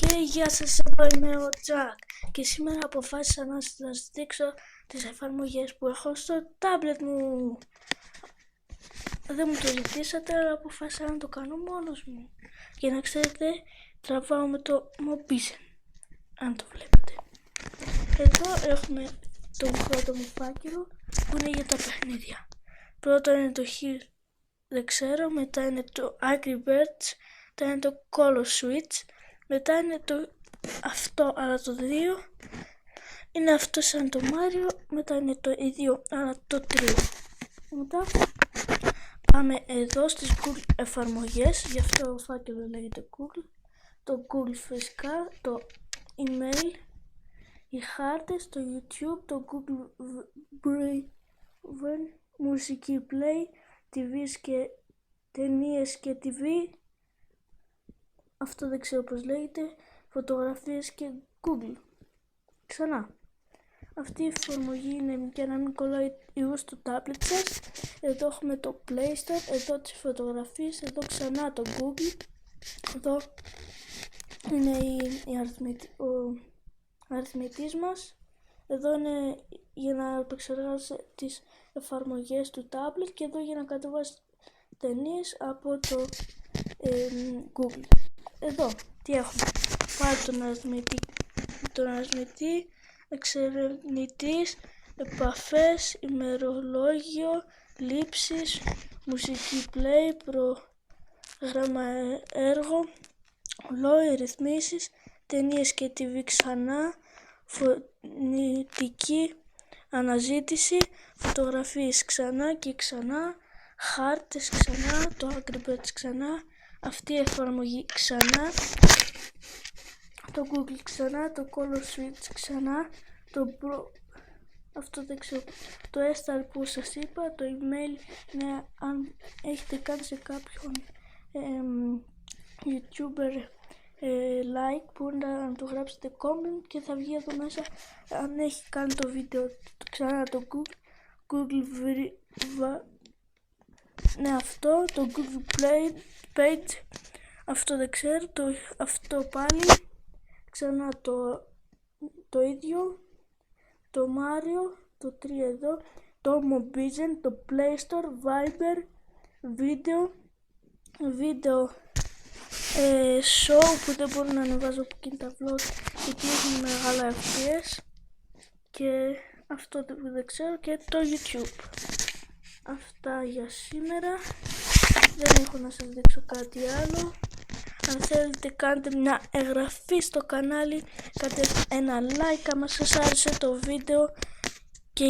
Και γεια σας, εδώ είμαι ο Τζακ και σήμερα αποφάσισα να σας δείξω τις εφαρμογές που έχω στο τάμπλετ μου. Δεν μου το ζητήσατε, αλλά αποφάσισα να το κάνω μόνος μου. Για να ξέρετε, τραβάω με το Mobizen, αν το βλέπετε. Εδώ έχουμε τον πρώτο μου φάκελο που είναι για τα παιχνίδια. Πρώτο είναι το Here, δεν ξέρω, μετά είναι το Angry Birds, μετά είναι το Color Switch, μετά είναι το αυτό αλλά το 2, είναι αυτό σαν το Mario, μετά είναι το ίδιο αλλά το 3. Μετά πάμε εδώ στις Google εφαρμογές, γι' αυτό ο φάκελο λέγεται Google, το Google φυσικά, το email, οι χάρτες, το YouTube, το Google Brain, μουσική play, TV και ταινίες και TV, αυτό δεν ξέρω πώς λέγεται, φωτογραφίες και Google. Ξανά, αυτή η εφαρμογή είναι για να μην κολλάει ιού στο τάμπλετ σας. Εδώ έχουμε το Play Store, εδώ τις φωτογραφίες, εδώ ξανά το Google, εδώ είναι ο αριθμητής μας, εδώ είναι για να επεξεργάζετε τις εφαρμογές του τάμπλετ και εδώ για να κατεβάσετε ταινίες από το Google. Εδώ τι έχουμε? Πάλι τον αριθμητή, εξερευνητής, επαφές, ημερολόγιο, λήψεις, μουσική play, πρόγραμμα έργο, λόγια, ρυθμίσεις, ταινίες και TV ξανά, φωνητική αναζήτηση, φωτογραφίες ξανά και ξανά, χάρτες ξανά, το Angry Birds ξανά, αυτή η εφαρμογή ξανά, το Google ξανά, το Color Switch ξανά, αυτό δεν ξέρω, το Star που σας είπα, το email είναι αν έχετε κάνει σε κάποιον YouTuber like, μπορείτε να το γράψετε comment και θα βγει εδώ μέσα αν έχει κάνει το βίντεο. Ξανά το Google ναι, αυτό, το Google Page, αυτό δεν ξέρω, αυτό πάλι, ξανά το ίδιο, το Mario, το 3 εδώ, το Mobizen, το Play Store, Viber, βίντεο show που δεν μπορώ να ανεβάζω από εκείνη τα vlog γιατί έχουν μεγάλα FPS και αυτό δεν ξέρω, και το YouTube. Αυτά για σήμερα, δεν έχω να σας δείξω κάτι άλλο. Αν θέλετε κάντε μια εγγραφή στο κανάλι, κάντε ένα like άμα σας άρεσε το βίντεο και